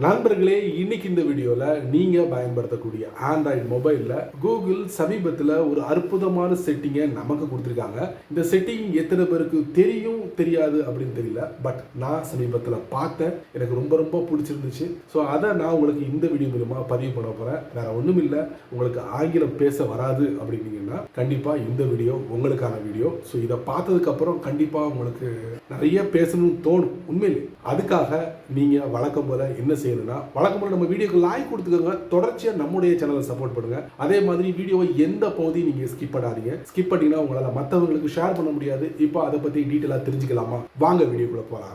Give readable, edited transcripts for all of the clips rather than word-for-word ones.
நண்பர்களே, இன்னைக்கு இந்த வீடியோல நீங்க பயன்படுத்தக்கூடிய ஆண்ட்ராய்டு மொபைல்ல கூகுள் சமீபத்தில் ஒரு அற்புதமான செட்டிங்கை நமக்கு கொடுத்துருக்காங்க. இந்த செட்டிங் எத்தனை பேருக்கு தெரியும் தெரியாது அப்படின்னு தெரியல. பட் நான் சமீபத்தில் பார்த்தேன், எனக்கு ரொம்ப ரொம்ப பிடிச்சிருந்துச்சு. ஸோ அதை நான் உங்களுக்கு இந்த வீடியோ மூலமா பதிவு பண்ண போறேன். வேற ஒன்றும் இல்லை, உங்களுக்கு ஆங்கிலம் பேச வராது அப்படின்னீங்கன்னா கண்டிப்பா இந்த வீடியோ உங்களுக்கான வீடியோ. ஸோ இதை பார்த்ததுக்கு அப்புறம் கண்டிப்பா உங்களுக்கு நிறைய பேசணும்னு தோணும். உண்மையிலே அதுக்காக நீங்க வழக்கம் போல என்ன செய்யணும்னா, வழக்கம் போல நம்ம வீடியோக்கு லைக் கொடுத்துக்கோங்க. தொடர்ச்சியா நம்முடைய சேனலை சப்போர்ட் பண்ணுங்க. அதே மாதிரி வீடியோவை எந்த பகுதியும் நீங்க ஸ்கிப் பண்ணாதீங்க. ஸ்கிப் பண்ணீங்கன்னா உங்களால மற்றவங்களுக்கு ஷேர் பண்ண முடியாது. இப்போ அதை பத்தி டீட்டெயிலா தெரிஞ்சுக்கலாமா? வாங்க வீடியோக்குள்ள போலாம்.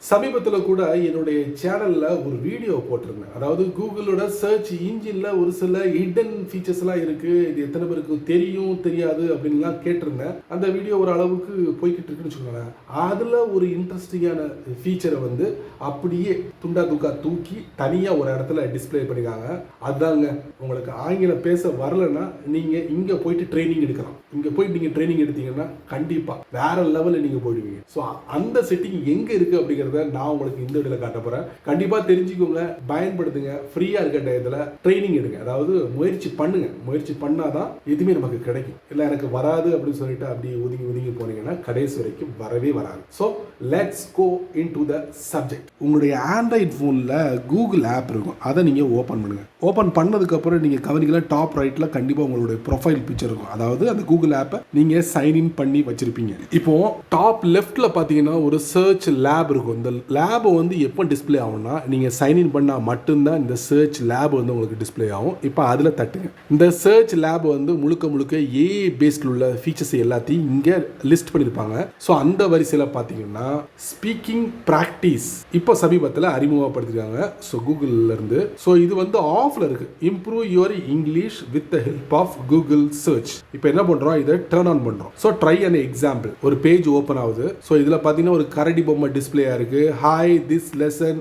சமீபத்தில் கூட என்னுடைய சேனல்ல ஒரு வீடியோ போட்டிருந்தேன். அதாவது கூகுளோட சர்ச் இன்ஜின்ல ஒரு சில ஹிடன் ஃபீச்சர்ஸ் எல்லாம் இருக்கு, இது எத்தனை பேருக்கு தெரியும் தெரியாது அப்படின்லாம் கேட்டிருந்தேன். அந்த வீடியோ ஒரு அளவுக்கு போய்கிட்டு இருக்குன்னு வச்சுக்கோங்களேன். அதுல ஒரு இன்ட்ரெஸ்டிங்கான ஃபீச்சரை வந்து அப்படியே துண்டா தூக்கா தூக்கி தனியா ஒரு இடத்துல டிஸ்பிளே பண்ணிருக்காங்க. அதாங்க, உங்களுக்கு ஆங்கிலம் பேச வரலன்னா நீங்க இங்க போயிட்டு ட்ரைனிங் எடுக்கலாம். இங்க போயிட்டு நீங்க ட்ரைனிங் எடுத்தீங்கன்னா கண்டிப்பா வேற லெவல்ல நீங்க போயிடுவீங்க. ஸோ அந்த செட்டிங் எங்க இருக்கு அப்படிங்கிறது நான் உங்களுக்கு இந்த வீடியோல காட்ட போறேன். கண்டிப்பா தெரிஞ்சுக்கோங்க, பயன்படுத்துங்க. ஃப்ரீயா இருக்க டயத்துல ட்ரைனிங் எடுங்க. அதாவது முயற்சி பண்ணுங்க. முயற்சி பண்ணாதான் எதுவுமே நமக்கு கிடைக்கும். இல்ல எனக்கு வராது அப்படின்னு சொல்லிட்டு அப்படியே ஒதுங்கி ஒதுங்கி போனீங்கன்னா கடைசி வரைக்கும் வரவே வராது. So let's go into the subject. உங்களுடைய ஆண்ட்ராய்டு போன்ல கூகுள் ஆப் இருக்கும், அதை நீங்க ஓபன் பண்ணுங்க. ஓபன் பண்ணதுக்கு அப்புறம் நீங்க கவனிக்கலாம், டாப் ரைட்ல கண்டிப்பா உங்களுடைய ப்ரொஃபைல் பிக்சர் இருக்கும். அதாவது அந்த கூகுள் ஆப்பை நீங்க சைன் இன் பண்ணி வச்சிருப்பீங்க. இப்போ டாப் லெஃப்ட்ல பாத்தீங்கன்னா ஒரு சர்ச் லேப் இருக்கும். இந்த லேப் வந்து எப்போ டிஸ்பிளே ஆகும்னா, நீங்க சைன் இன் பண்ணா மட்டும்தான் இந்த சர்ச் லேப் வந்து உங்களுக்கு டிஸ்பிளே ஆகும். இப்போ அதுல தட்டுங்க. இந்த சர்ச் லேப் வந்து முழுக்க முழுக்க ஏஐ பேஸ்ட் உள்ள ஃபீச்சர்ஸ் எல்லாத்தையும் இங்க லிஸ்ட் பண்ணிருப்பாங்க. ஸோ அந்த வரிசையில் பார்த்தீங்கன்னா ஸ்பீக்கிங் பிராக்டிஸ் இப்போ சமீபத்தில் அறிமுகப்படுத்திருக்காங்க. ஸோ கூகுள்ல இருந்து. ஸோ இது வந்து ஆஃப்ல இருக்கு. Improve your English with the help of Google search. இப்போ என்ன பண்றோம், இதை டர்ன் ஆன் பண்றோம். So try an example. ஒரு பேஜ் ஓப்பன் ஆகுது. ஸோ இதுல பார்த்தீங்கன்னா ஒரு கரடி பொம்மை டிஸ்பிளே இருக்கு. Hi, this lesson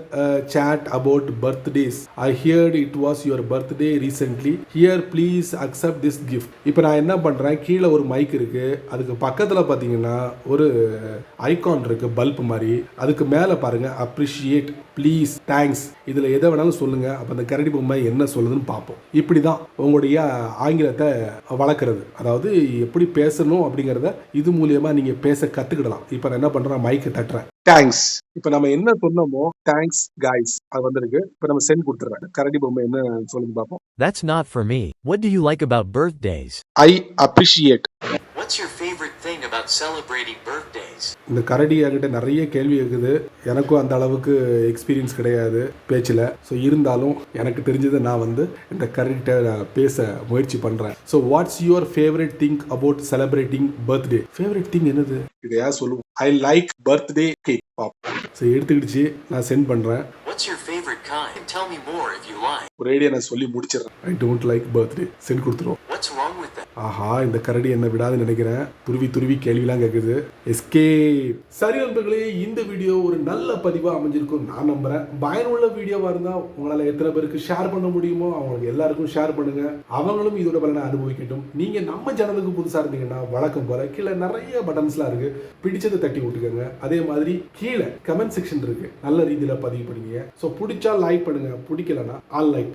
chat about birthdays. I heard it was your birthday recently. Here please accept this gift. இப்போ நான் என்ன பண்றேன், கீழே ஒரு மைக் இருக்கு. அதுக்கு பக்கத்துல பாத்தீங்கன்னா ஒரு ஐகான் இருக்கு, பல்ப் மாதிரி. அதுக்கு மேல பாருங்க appreciate, please, thanks. இதுல எதை வேணாலும் சொல்லுங்க. அப்ப அந்த கரடி பொம்மை என்ன சொல்லுதுன்னு பார்ப்போம். இப்படிதான் உங்களுடைய ஆங்கிலத்தை வளர்க்கறது. அதாவது எப்படி பேசணும் அப்படிங்கறத இது மூலியமா நீங்க பேச கத்துக்கிடலாம். இப்போ நான் என்ன பண்றேன், மைக்கை தட்டுறேன். தேங்க்ஸ். இப்ப நம்ம என்ன சொன்னோமோ தேங்க்ஸ் கைஸ் அது வந்திருக்கு. இப்ப நம்ம சென்ட் கொடுத்துறேன். கரடி பொம்மை என்ன சொல்லுங்க பாப்போம். That's not for me. What do you like about birthdays? I appreciate. What's your favorite thing about celebrating birthdays? இந்த கரடி என்கிட்ட நிறைய கேள்வி இருக்குது. எனக்கும் அந்த அளவுக்கு எக்ஸ்பீரியன்ஸ் கிடையாது பேச்சில். ஸோ இருந்தாலும் எனக்கு தெரிஞ்சதை நான் வந்து இந்த கரடிகிட்ட பேச முயற்சி பண்ணுறேன். So what's your favourite thing about celebrating birthday? Favourite thing என்னது, இதையா சொல்லுவோம். I like birthday cake. So எடுத்துக்கிடுச்சு, நான் சென்ட் பண்ணுறேன். What's your favorite kind? Tell me more if you like. ஒரு ஐடியா நான் சொல்லி முடிச்சிடறேன். I don't like birthday. Send கொடுத்துருவோம். What's wrong with that? ஆஹா, இந்த கரடி என்ன விடாதுன்னு நினைக்கிறேன். துருவி துருவி கேள்விலாம் கேட்குது. எஸ்கேப். சரி நண்பர்களே, இந்த வீடியோ ஒரு நல்ல பதிவாக அமைஞ்சிருக்கும் நான் நம்புறேன். பயனுள்ள வீடியோவா இருந்தால் உங்களால் எத்தனை பேருக்கு ஷேர் பண்ண முடியுமோ அவங்களுக்கு எல்லாருக்கும் ஷேர் பண்ணுங்க. அவங்களும் இதோட பலனை அனுபவிக்கட்டும். நீங்க நம்ம சேனலுக்கு புதுசா இருந்தீங்கன்னா வழக்கம் போல கீழே நிறைய பட்டன்ஸ்லாம் இருக்கு, பிடிச்சதை தட்டி விட்டுக்கோங்க. அதே மாதிரி கீழே கமெண்ட் செக்ஷன் இருக்கு, நல்ல ரீதியில பதிவு பண்ணுங்க. ஸோ பிடிச்சா லைக் பண்ணுங்க, பிடிக்கலன்னா அன்லைக்